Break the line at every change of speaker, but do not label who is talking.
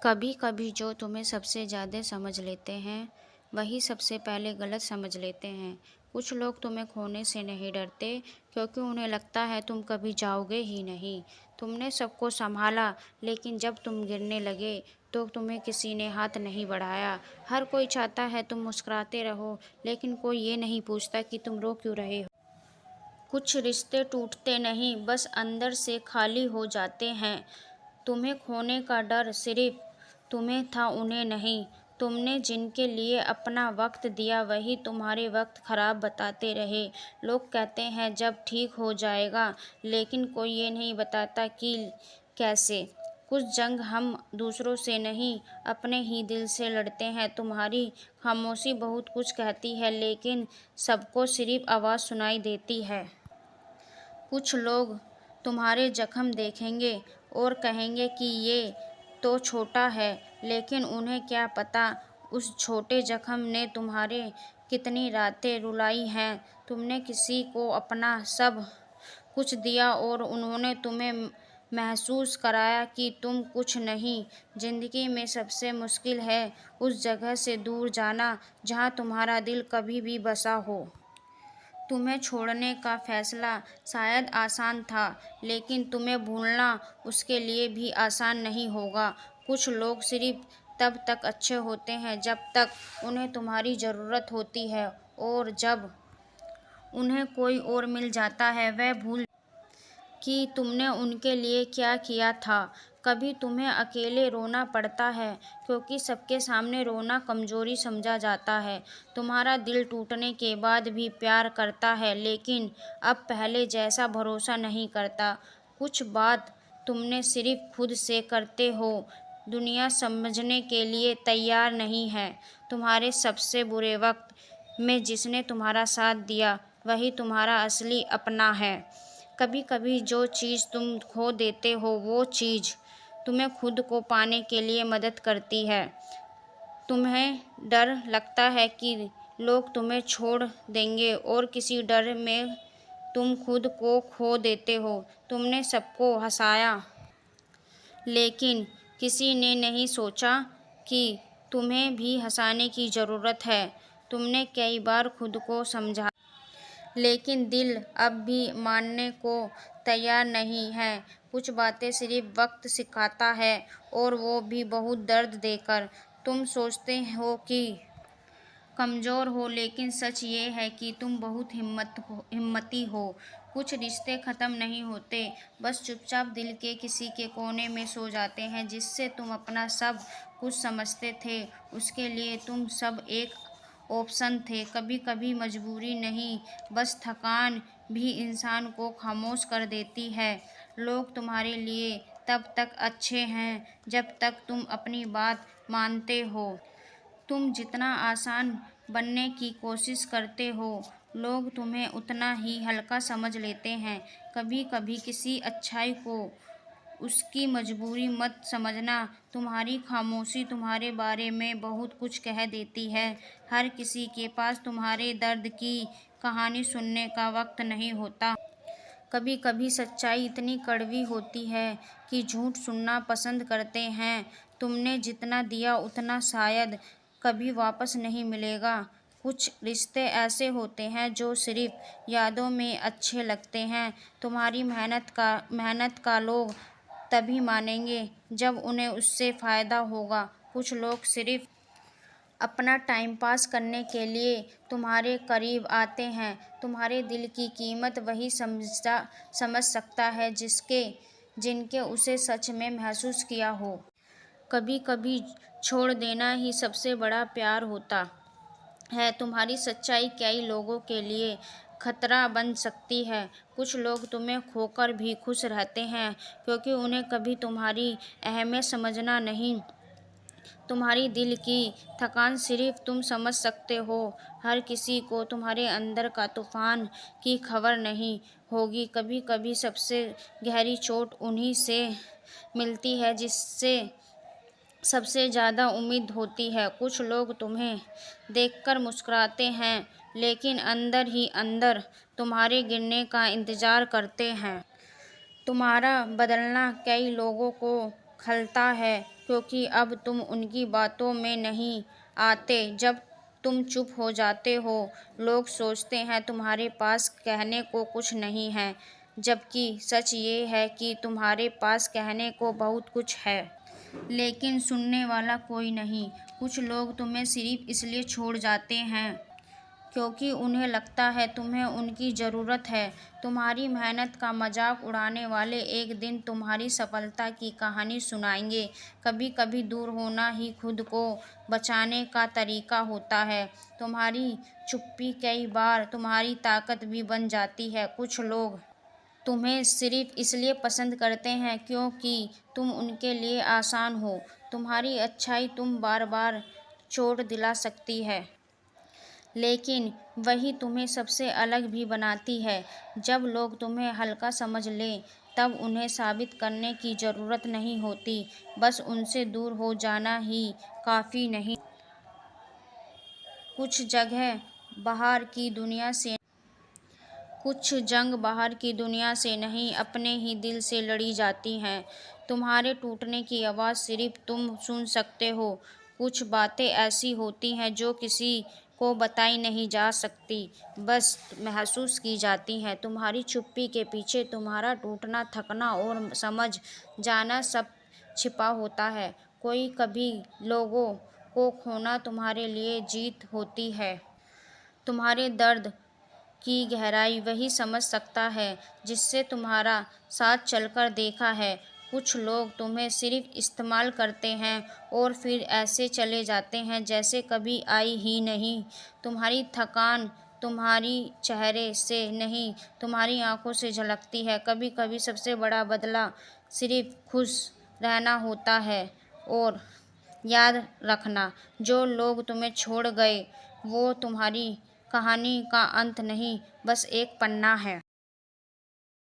कभी कभी जो तुम्हें सबसे ज़्यादा समझ लेते हैं वही सबसे पहले गलत समझ लेते हैं। कुछ लोग तुम्हें खोने से नहीं डरते क्योंकि उन्हें लगता है तुम कभी जाओगे ही नहीं। तुमने सबको संभाला, लेकिन जब तुम गिरने लगे तो तुम्हें किसी ने हाथ नहीं बढ़ाया। हर कोई चाहता है तुम मुस्कुराते रहो, लेकिन कोई ये नहीं पूछता कि तुम रो क्यों रहे हो। कुछ रिश्ते टूटते नहीं, बस अंदर से खाली हो जाते हैं। तुम्हें खोने का डर सिर्फ तुम्हें था, उन्हें नहीं। तुमने जिनके लिए अपना वक्त दिया वही तुम्हारे वक्त खराब बताते रहे। लोग कहते हैं जब ठीक हो जाएगा, लेकिन कोई ये नहीं बताता कि कैसे। कुछ जंग हम दूसरों से नहीं, अपने ही दिल से लड़ते हैं। तुम्हारी खामोशी बहुत कुछ कहती है, लेकिन सबको सिर्फ आवाज़ सुनाई देती है। कुछ लोग तुम्हारे जख्म देखेंगे और कहेंगे कि ये तो छोटा है, लेकिन उन्हें क्या पता उस छोटे जख्म ने तुम्हारे कितनी रातें रुलाई हैं। तुमने किसी को अपना सब कुछ दिया और उन्होंने तुम्हें महसूस कराया कि तुम कुछ नहीं। जिंदगी में सबसे मुश्किल है उस जगह से दूर जाना जहाँ तुम्हारा दिल कभी भी बसा हो। तुम्हें छोड़ने का फैसला शायद आसान था, लेकिन तुम्हें भूलना उसके लिए भी आसान नहीं होगा। कुछ लोग सिर्फ तब तक अच्छे होते हैं जब तक उन्हें तुम्हारी ज़रूरत होती है, और जब उन्हें कोई और मिल जाता है वह भूल कि तुमने उनके लिए क्या किया था। कभी तुम्हें अकेले रोना पड़ता है क्योंकि सबके सामने रोना कमज़ोरी समझा जाता है। तुम्हारा दिल टूटने के बाद भी प्यार करता है, लेकिन अब पहले जैसा भरोसा नहीं करता। कुछ बात तुमने सिर्फ खुद से करते हो, दुनिया समझने के लिए तैयार नहीं है। तुम्हारे सबसे बुरे वक्त में जिसने तुम्हारा साथ दिया वही तुम्हारा असली अपना है। कभी कभी जो चीज़ तुम खो देते हो वो चीज़ तुम्हें खुद को पाने के लिए मदद करती है। तुम्हें डर लगता है कि लोग तुम्हें छोड़ देंगे और किसी डर में तुम खुद को खो देते हो। तुमने सबको हंसाया, लेकिन किसी ने नहीं सोचा कि तुम्हें भी हंसाने की ज़रूरत है। तुमने कई बार खुद को समझा, लेकिन दिल अब भी मानने को तैयार नहीं है। कुछ बातें सिर्फ वक्त सिखाता है, और वो भी बहुत दर्द देकर। तुम सोचते हो कि कमज़ोर हो, लेकिन सच ये है कि तुम बहुत हिम्मती हो। कुछ रिश्ते ख़त्म नहीं होते, बस चुपचाप दिल के किसी के कोने में सो जाते हैं। जिससे तुम अपना सब कुछ समझते थे उसके लिए तुम सब एक ऑप्शन थे। कभी कभी मजबूरी नहीं, बस थकान भी इंसान को खामोश कर देती है। लोग तुम्हारे लिए तब तक अच्छे हैं जब तक तुम अपनी बात मानते हो। तुम जितना आसान बनने की कोशिश करते हो, लोग तुम्हें उतना ही हल्का समझ लेते हैं। कभी कभी किसी अच्छाई को उसकी मजबूरी मत समझना। तुम्हारी खामोशी तुम्हारे बारे में बहुत कुछ कह देती है। हर किसी के पास तुम्हारे दर्द की कहानी सुनने का वक्त नहीं होता। कभी कभी सच्चाई इतनी कड़वी होती है कि झूठ सुनना पसंद करते हैं। तुमने जितना दिया उतना शायद कभी वापस नहीं मिलेगा। कुछ रिश्ते ऐसे होते हैं जो सिर्फ यादों में अच्छे लगते हैं। तुम्हारी मेहनत का लोग तभी मानेंगे जब उन्हें उससे फ़ायदा होगा। कुछ लोग सिर्फ अपना टाइम पास करने के लिए तुम्हारे करीब आते हैं। तुम्हारे दिल की कीमत वही समझ सकता है जिनके उसे सच में महसूस किया हो। कभी कभी छोड़ देना ही सबसे बड़ा प्यार होता है। तुम्हारी सच्चाई कई लोगों के लिए खतरा बन सकती है। कुछ लोग तुम्हें खोकर भी खुश रहते हैं क्योंकि उन्हें कभी तुम्हारी अहमियत समझना नहीं। तुम्हारी दिल की थकान सिर्फ तुम समझ सकते हो। हर किसी को तुम्हारे अंदर का तूफान की खबर नहीं होगी। कभी कभी सबसे गहरी चोट उन्हीं से मिलती है जिससे सबसे ज़्यादा उम्मीद होती है। कुछ लोग तुम्हें देखकर मुस्कुराते हैं, लेकिन अंदर ही अंदर तुम्हारे गिरने का इंतज़ार करते हैं। तुम्हारा बदलना कई लोगों को खलता है, क्योंकि अब तुम उनकी बातों में नहीं आते। जब तुम चुप हो जाते हो, लोग सोचते हैं तुम्हारे पास कहने को कुछ नहीं है, जबकि सच ये है कि तुम्हारे पास कहने को बहुत कुछ है, लेकिन सुनने वाला कोई नहीं। कुछ लोग तुम्हें सिर्फ इसलिए छोड़ जाते हैं क्योंकि उन्हें लगता है तुम्हें उनकी ज़रूरत है। तुम्हारी मेहनत का मजाक उड़ाने वाले एक दिन तुम्हारी सफलता की कहानी सुनाएंगे। कभी कभी दूर होना ही खुद को बचाने का तरीका होता है। तुम्हारी चुप्पी कई बार तुम्हारी ताकत भी बन जाती है। कुछ लोग तुम्हें सिर्फ इसलिए पसंद करते हैं क्योंकि तुम उनके लिए आसान हो। तुम्हारी अच्छाई तुम बार बार चोट दिला सकती है, लेकिन वही तुम्हें सबसे अलग भी बनाती है। जब लोग तुम्हें हल्का समझ लें, तब उन्हें साबित करने की ज़रूरत नहीं होती, बस उनसे दूर हो जाना ही काफ़ी नहीं। कुछ जगह बाहर की दुनिया से कुछ जंग बाहर की दुनिया से नहीं, अपने ही दिल से लड़ी जाती हैं। तुम्हारे टूटने की आवाज़ सिर्फ तुम सुन सकते हो। कुछ बातें ऐसी होती हैं जो किसी को बताई नहीं जा सकती, बस महसूस की जाती हैं। तुम्हारी चुप्पी के पीछे तुम्हारा टूटना, थकना और समझ जाना सब छिपा होता है। कोई कभी लोगों को खोना तुम्हारे लिए जीत होती है। तुम्हारे दर्द की गहराई वही समझ सकता है जिससे तुम्हारा साथ चलकर देखा है। कुछ लोग तुम्हें सिर्फ इस्तेमाल करते हैं और फिर ऐसे चले जाते हैं जैसे कभी आई ही नहीं। तुम्हारी थकान तुम्हारी चेहरे से नहीं, तुम्हारी आंखों से झलकती है। कभी कभी सबसे बड़ा बदला सिर्फ खुश रहना होता है। और याद रखना, जो लोग तुम्हें छोड़ गए वो तुम्हारी कहानी का अंत नहीं, बस एक पन्ना है।